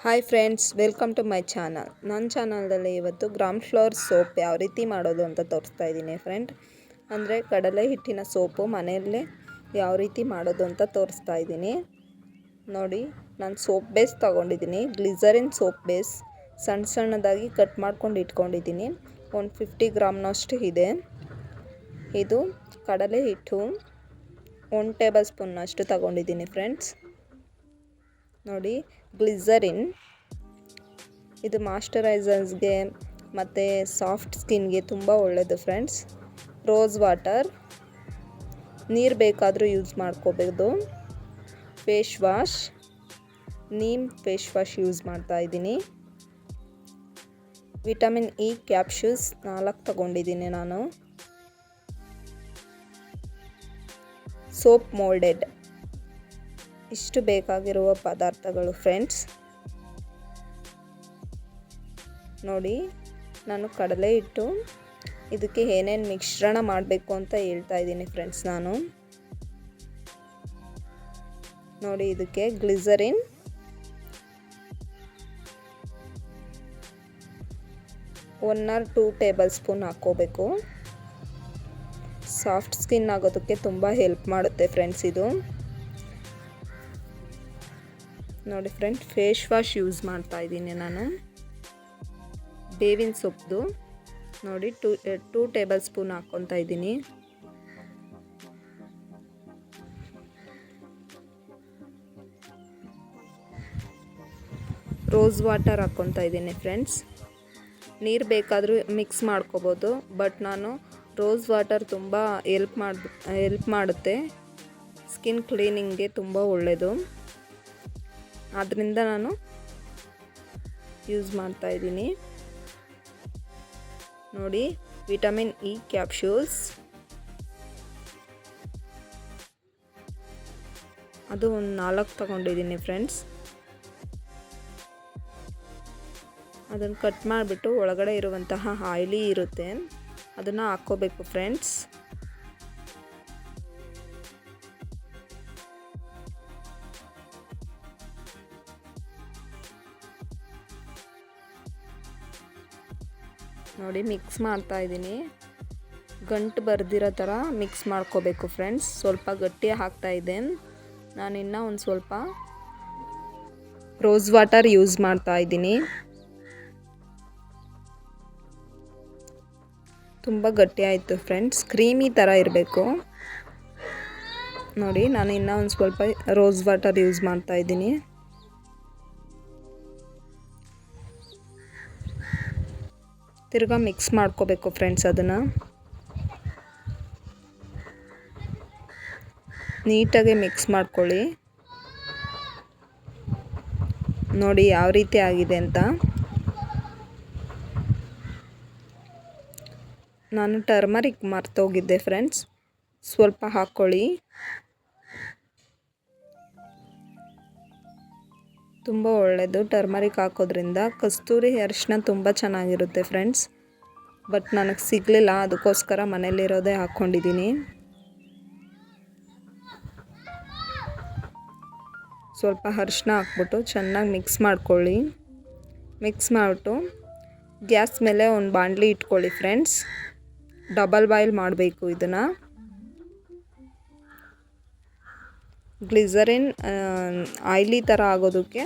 Hi friends, welcome to my channel. ನನ್ನ ಚಾನಲ್ದಲ್ಲಿ ಇವತ್ತು ಗ್ರಾಮ್ ಫ್ಲವರ್ ಸೋಪ್ ಯಾವ ರೀತಿ ಮಾಡೋದು ಅಂತ ತೋರಿಸ್ತಾ ಇದ್ದೀನಿ ಫ್ರೆಂಡ್. ಅಂದರೆ ಕಡಲೆ ಹಿಟ್ಟಿನ ಸೋಪು ಮನೆಯಲ್ಲೇ ಯಾವ ರೀತಿ ಮಾಡೋದು ಅಂತ ತೋರಿಸ್ತಾ ಇದ್ದೀನಿ. ನೋಡಿ, ನಾನು ಸೋಪ್ ಬೇಸ್ ತೊಗೊಂಡಿದ್ದೀನಿ. ಗ್ಲಿಸರಿನ್ ಸೋಪ್ ಬೇಸ್ ಸಣ್ಣ ಸಣ್ಣದಾಗಿ ಕಟ್ ಮಾಡ್ಕೊಂಡು ಇಟ್ಕೊಂಡಿದ್ದೀನಿ. ಒಂದು 50 ಗ್ರಾಮ್ನಷ್ಟು ಇದೆ. ಇದು ಕಡಲೆ ಹಿಟ್ಟು 1 ಟೇಬಲ್ ಸ್ಪೂನ್ನಷ್ಟು ತಗೊಂಡಿದ್ದೀನಿ ಫ್ರೆಂಡ್ಸ್. ನೋಡಿ, ಗ್ಲಿಸರಿನ್ ಇದು ಮಾಯ್ಶ್ಚರೈಸರ್ಸ್ಗೆ ಮತ್ತು ಸಾಫ್ಟ್ ಸ್ಕಿನ್ಗೆ ತುಂಬ ಒಳ್ಳೆಯದು ಫ್ರೆಂಡ್ಸ್. ರೋಸ್ ವಾಟರ್, ನೀರು ಬೇಕಾದರೂ ಯೂಸ್ ಮಾಡ್ಕೋಬೋದು. Face wash, neem face wash use ಮಾಡ್ತಾಯಿದ್ದೀನಿ. ವಿಟಮಿನ್ ಇ ಕ್ಯಾಪ್ಸೂಲ್ಸ್ 4 ತಗೊಂಡಿದ್ದೀನಿ ನಾನು. ಸೋಪ್ ಮೋಲ್ಡೆಡ್, ಇಷ್ಟು ಬೇಕಾಗಿರುವ ಪದಾರ್ಥಗಳು ಫ್ರೆಂಡ್ಸ್. ನೋಡಿ, ನಾನು ಕಡಲೆ ಹಿಟ್ಟು ಇದಕ್ಕೆ ಏನೇನು ಮಿಶ್ರಣ ಮಾಡಬೇಕು ಅಂತ ಹೇಳ್ತಾ ಇದ್ದೀನಿ ಫ್ರೆಂಡ್ಸ್. ನಾನು ನೋಡಿ, ಇದಕ್ಕೆ ಗ್ಲಿಸರಿನ್ 1 or 2 ಟೇಬಲ್ ಸ್ಪೂನ್ ಹಾಕ್ಕೋಬೇಕು. ಸಾಫ್ಟ್ ಸ್ಕಿನ್ ಆಗೋದಕ್ಕೆ ತುಂಬ ಹೆಲ್ಪ್ ಮಾಡುತ್ತೆ ಫ್ರೆಂಡ್ಸ್ ಇದು. ನೋಡಿ ಫ್ರೆಂಡ್, ಫೇಸ್ ವಾಶ್ ಯೂಸ್ ಮಾಡ್ತಾ ಇದ್ದೀನಿ ನಾನು. ಬೇವಿನ ಸೊಪ್ಪು ನೋಡಿ 2 ಟೇಬಲ್ ಸ್ಪೂನ್ ಹಾಕ್ಕೊತಾ ಇದ್ದೀನಿ. ರೋಸ್ ವಾಟರ್ ಹಾಕ್ಕೊತಾ ಇದ್ದೀನಿ ಫ್ರೆಂಡ್ಸ್. ನೀರು ಬೇಕಾದರೂ ಮಿಕ್ಸ್ ಮಾಡ್ಕೋಬೋದು, ಬಟ್ ನಾನು ರೋಸ್ ವಾಟರ್ ತುಂಬ ಹೆಲ್ಪ್ ಮಾಡುತ್ತೆ. ಸ್ಕಿನ್ ಕ್ಲೀನಿಂಗ್ಗೆ ತುಂಬ ಒಳ್ಳೆಯದು, ಆದ್ದರಿಂದ ನಾನು ಯೂಸ್ ಮಾಡ್ತಾ ಇದ್ದೀನಿ. ನೋಡಿ, ವಿಟಮಿನ್ ಇ ಕ್ಯಾಪ್ಸೂಲ್ಸ್ ಅದು ಒಂದು 4 ತಗೊಂಡಿದ್ದೀನಿ ಫ್ರೆಂಡ್ಸ್. ಅದನ್ನು ಕಟ್ ಮಾಡಿಬಿಟ್ಟು ಒಳಗಡೆ ಇರುವಂತಹ ಆಯಿಲಿ ಇರುತ್ತೆ, ಅದನ್ನು ಹಾಕ್ಕೋಬೇಕು ಫ್ರೆಂಡ್ಸ್. ನೋಡಿ, ಮಿಕ್ಸ್ ಮಾಡ್ತಾ ಇದ್ದೀನಿ. ಗಂಟು ಬರ್ದಿರೋ ಥರ ಮಿಕ್ಸ್ ಮಾಡ್ಕೋಬೇಕು ಫ್ರೆಂಡ್ಸ್. ಸ್ವಲ್ಪ ಗಟ್ಟಿ ಆಗ್ತಾ ಇದೆ. ನಾನಿನ್ನು ಒಂದು ಸ್ವಲ್ಪ ರೋಸ್ ವಾಟರ್ ಯೂಸ್ ಮಾಡ್ತಾ ಇದ್ದೀನಿ. ತುಂಬ ಗಟ್ಟಿ ಆಯಿತು ಫ್ರೆಂಡ್ಸ್, ಕ್ರೀಮಿ ಥರ ಇರಬೇಕು. ನೋಡಿ, ನಾನು ಇನ್ನೂ ಒಂದು ಸ್ವಲ್ಪ ರೋಸ್ ವಾಟರ್ ಯೂಸ್ ಮಾಡ್ತಾ ಇದ್ದೀನಿ. ತಿರ್ಗಾ ಮಿಕ್ಸ್ ಮಾಡ್ಕೋಬೇಕು ಫ್ರೆಂಡ್ಸ್. ಅದನ್ನು ನೀಟಾಗಿ ಮಿಕ್ಸ್ ಮಾಡ್ಕೊಳ್ಳಿ. ನೋಡಿ ಯಾವ ರೀತಿ ಆಗಿದೆ ಅಂತ. ನಾನು ಟರ್ಮರಿಕ್ ಮರ್ತೋಗಿದ್ದೆ ಫ್ರೆಂಡ್ಸ್, ಸ್ವಲ್ಪ ಹಾಕ್ಕೊಳ್ಳಿ. ತುಂಬ ಒಳ್ಳೆಯದು ಟರ್ಮರಿಕ್ ಹಾಕೋದ್ರಿಂದ. ಕಸ್ತೂರಿ ಅರಿಶಿನ ತುಂಬ ಚೆನ್ನಾಗಿರುತ್ತೆ ಫ್ರೆಂಡ್ಸ್, ಬಟ್ ನನಗೆ ಸಿಗಲಿಲ್ಲ, ಅದಕ್ಕೋಸ್ಕರ ಮನೇಲಿರೋದೇ ಹಾಕ್ಕೊಂಡಿದ್ದೀನಿ. ಸ್ವಲ್ಪ ಅರಿಶಿನ ಹಾಕ್ಬಿಟ್ಟು ಚೆನ್ನಾಗಿ ಮಿಕ್ಸ್ ಮಾಡ್ಕೊಳ್ಳಿ. ಮಿಕ್ಸ್ ಮಾಡಿಬಿಟ್ಟು ಗ್ಯಾಸ್ ಮೇಲೆ ಒಂದು ಬಾಣಲಿ ಇಟ್ಕೊಳ್ಳಿ ಫ್ರೆಂಡ್ಸ್. ಡಬಲ್ ಬಾಯ್ಲ್ ಮಾಡಬೇಕು ಇದನ್ನು. ಗ್ಲಿಸರಿನ್ ಆಯಿಲಿ ಥರ ಆಗೋದಕ್ಕೆ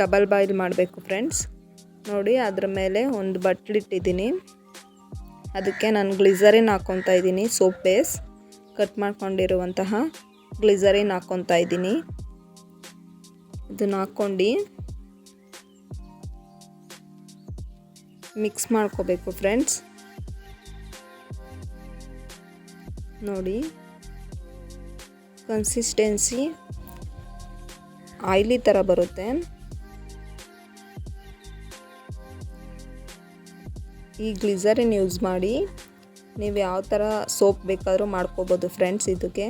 ಡಬಲ್ ಬಾಯ್ಲ್ ಮಾಡಬೇಕು ಫ್ರೆಂಡ್ಸ್. ನೋಡಿ, ಅದ್ರ ಮೇಲೆ ಒಂದು ಬಟ್ಲಿಟ್ಟಿದ್ದೀನಿ. ಅದಕ್ಕೆ ನಾನು ಗ್ಲಿಸರಿನ್ ಹಾಕ್ಕೊತಾ ಇದ್ದೀನಿ. ಸೋಪ್ ಬೇಸ್ ಕಟ್ ಮಾಡ್ಕೊಂಡಿರುವಂತಹ ಗ್ಲಿಸರಿನ್ ಹಾಕ್ಕೊತಾ ಇದ್ದೀನಿ. ಇದನ್ನು ಹಾಕ್ಕೊಂಡು ಮಿಕ್ಸ್ ಮಾಡ್ಕೋಬೇಕು ಫ್ರೆಂಡ್ಸ್. ನೋಡಿ, ಕನ್ಸಿಸ್ಟೆನ್ಸಿ ಆಯಿಲಿ ಥರ ಬರುತ್ತೆ. ಈ ಗ್ಲಿಸರಿನ್ ಯೂಸ್ ಮಾಡಿ ನೀವು ಯಾವ ಥರ ಸೋಪ್ ಬೇಕಾದರೂ ಮಾಡ್ಕೋಬೋದು ಫ್ರೆಂಡ್ಸ್. ಇದಕ್ಕೆ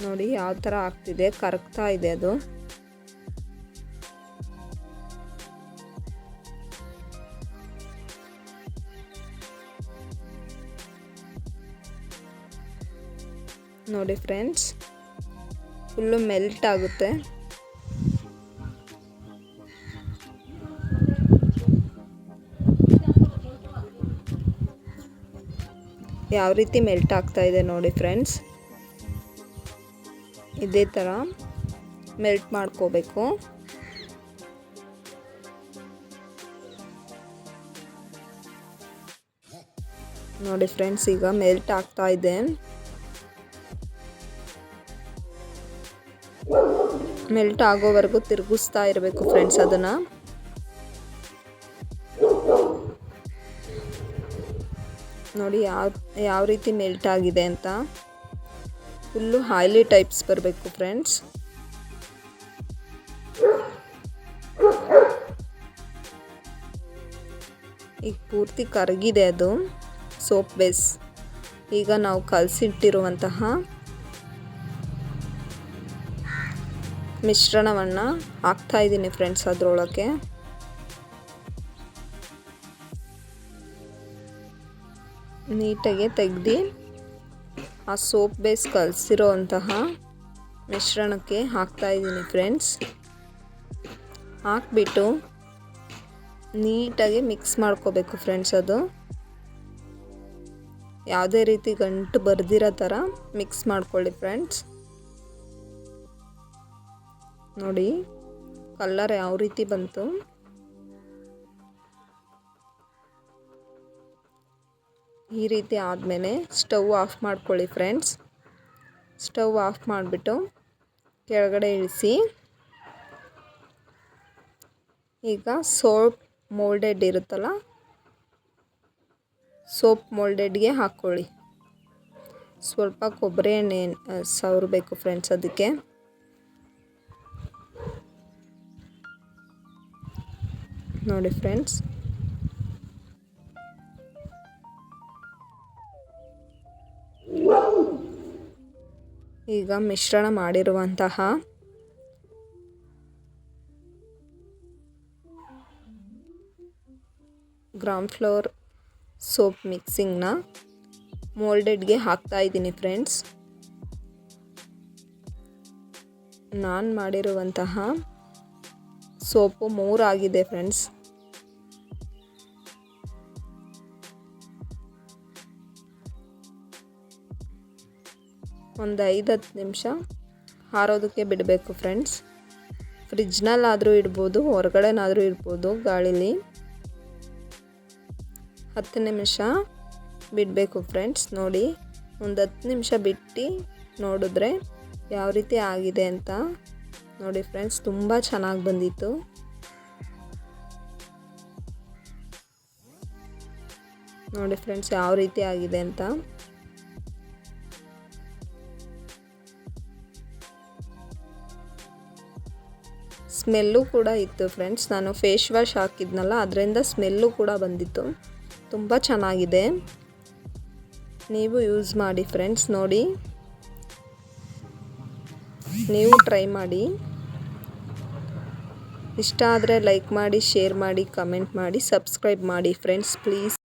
ನೋಡಿ ಯಾವ ಥರ ಆಗ್ತಿದೆ, ಕರಗ್ತಾ ಇದೆ ಅದು. ನೋಡಿ ಫ್ರೆಂಡ್ಸ್, ಫುಲ್ಲು ಮೆಲ್ಟ್ ಆಗುತ್ತೆ. ಯಾವ ರೀತಿ ಮೆಲ್ಟ್ ಆಗ್ತಾ ಇದೆ ನೋಡಿ ಫ್ರೆಂಡ್ಸ್. ಇದೇ ಥರ ಮೆಲ್ಟ್ ಮಾಡ್ಕೋಬೇಕು. ನೋಡಿ ಫ್ರೆಂಡ್ಸ್, ಈಗ ಮೆಲ್ಟ್ ಆಗ್ತಾ ಇದೆ. ಮೆಲ್ಟ್ ಆಗೋವರೆಗೂ ತಿರುಗಿಸ್ತಾ ಇರಬೇಕು ಫ್ರೆಂಡ್ಸ್ ಅದನ್ನು. ನೋಡಿ ಯಾವ ರೀತಿ ಮೆಲ್ಟ್ ಆಗಿದೆ ಅಂತ. ಫುಲ್ಲು ಆಯಿಲಿ ಟೈಪ್ಸ್ ಬರಬೇಕು ಫ್ರೆಂಡ್ಸ್. ಈಗ ಪೂರ್ತಿ ಕರಗಿದೆ ಅದು ಸೋಪ್ ಬೇಸ್. ಈಗ ನಾವು ಕಲಸಿಟ್ಟಿರುವಂತಹ ಮಿಶ್ರಣವನ್ನು ಹಾಕ್ತಾ ಇದ್ದೀನಿ ಫ್ರೆಂಡ್ಸ್ ಅದರೊಳಗೆ. ನೀಟಾಗಿ ತೆಗೆದು ಆ ಸೋಪ್ ಬೇಸ್ ಕಲಸಿರೋವಂತಹ ಮಿಶ್ರಣಕ್ಕೆ ಹಾಕ್ತಾ ಇದ್ದೀನಿ ಫ್ರೆಂಡ್ಸ್. ಹಾಕ್ಬಿಟ್ಟು ನೀಟಾಗಿ ಮಿಕ್ಸ್ ಮಾಡ್ಕೋಬೇಕು ಫ್ರೆಂಡ್ಸ್. ಅದು ಯಾವುದೇ ರೀತಿ ಗಂಟು ಬರ್ದಿರೋ ಥರ ಮಿಕ್ಸ್ ಮಾಡ್ಕೊಳ್ಳಿ ಫ್ರೆಂಡ್ಸ್. ನೋಡಿ ಕಲರ್ ಯಾವ ರೀತಿ ಬಂತು. ಈ ರೀತಿ ಆದಮೇಲೆ ಸ್ಟವ್ ಆಫ್ ಮಾಡ್ಕೊಳ್ಳಿ ಫ್ರೆಂಡ್ಸ್. ಸ್ಟವ್ ಆಫ್ ಮಾಡಿಬಿಟ್ಟು ಕೆಳಗಡೆ ಇಳಿಸಿ. ಈಗ ಸೋಪ್ ಮೋಲ್ಡೆಡ್ ಇರುತ್ತಲ್ಲ, ಸೋಪ್ ಮೋಲ್ಡೆಡ್ಗೆ ಹಾಕ್ಕೊಳ್ಳಿ. ಸ್ವಲ್ಪ ಕೊಬ್ಬರಿ ಎಣ್ಣೆ ಸವರಬೇಕು ಫ್ರೆಂಡ್ಸ್ ಅದಕ್ಕೆ. ನೋಡಿ ಫ್ರೆಂಡ್ಸ್, ಈಗ ಮಿಶ್ರಣ ಮಾಡಿರುವಂತಹ ಗ್ರಾಮ್ ಫ್ಲೋರ್ ಸೋಪ್ ಮಿಕ್ಸಿಂಗ್ನ ಮೋಲ್ಡೆಡ್ಗೆ ಹಾಕ್ತಾ ಇದ್ದೀನಿ ಫ್ರೆಂಡ್ಸ್. ನಾನು ಮಾಡಿರುವಂತಹ ಸೋಪು 3 ಆಗಿದೆ ಫ್ರೆಂಡ್ಸ್. ಒಂದು 5-10 ನಿಮಿಷ ಹಾರೋದಕ್ಕೆ ಬಿಡಬೇಕು ಫ್ರೆಂಡ್ಸ್. ಫ್ರಿಜ್ನಲ್ಲಾದರೂ ಇಡ್ಬೋದು, ಹೊರಗಡೆನಾದರೂ ಇಡ್ಬೋದು ಗಾಳೀಲಿ. 10 ನಿಮಿಷ ಬಿಡಬೇಕು ಫ್ರೆಂಡ್ಸ್. ನೋಡಿ, ಒಂದು 10 ನಿಮಿಷ ಬಿಟ್ಟು ನೋಡಿದ್ರೆ ಯಾವ ರೀತಿ ಆಗಿದೆ ಅಂತ. ನೋಡಿ ಫ್ರೆಂಡ್ಸ್, ತುಂಬ ಚೆನ್ನಾಗಿ ಬಂದಿತ್ತು. ನೋಡಿ ಫ್ರೆಂಡ್ಸ್, ಯಾವ ರೀತಿ ಆಗಿದೆ ಅಂತ. ಸ್ಮೆಲ್ಲು ಕೂಡ ಇತ್ತು ಫ್ರೆಂಡ್ಸ್. ನಾನು ಫೇಸ್ ವಾಶ್ ಹಾಕಿದ್ನಲ್ಲ, ಅದರಿಂದ ಸ್ಮೆಲ್ಲು ಕೂಡ ಬಂದಿತ್ತು. ತುಂಬ ಚೆನ್ನಾಗಿದೆ. ನೀವು ಯೂಸ್ ಮಾಡಿ ಫ್ರೆಂಡ್ಸ್. ನೋಡಿ, ನೀವು ಟ್ರೈ ಮಾಡಿ. ಇಷ್ಟ ಆದರೆ ಲೈಕ್ ಮಾಡಿ, ಶೇರ್ ಮಾಡಿ, ಕಮೆಂಟ್ ಮಾಡಿ, ಸಬ್ಸ್ಕ್ರೈಬ್ ಮಾಡಿ ಫ್ರೆಂಡ್ಸ್ ಪ್ಲೀಸ್.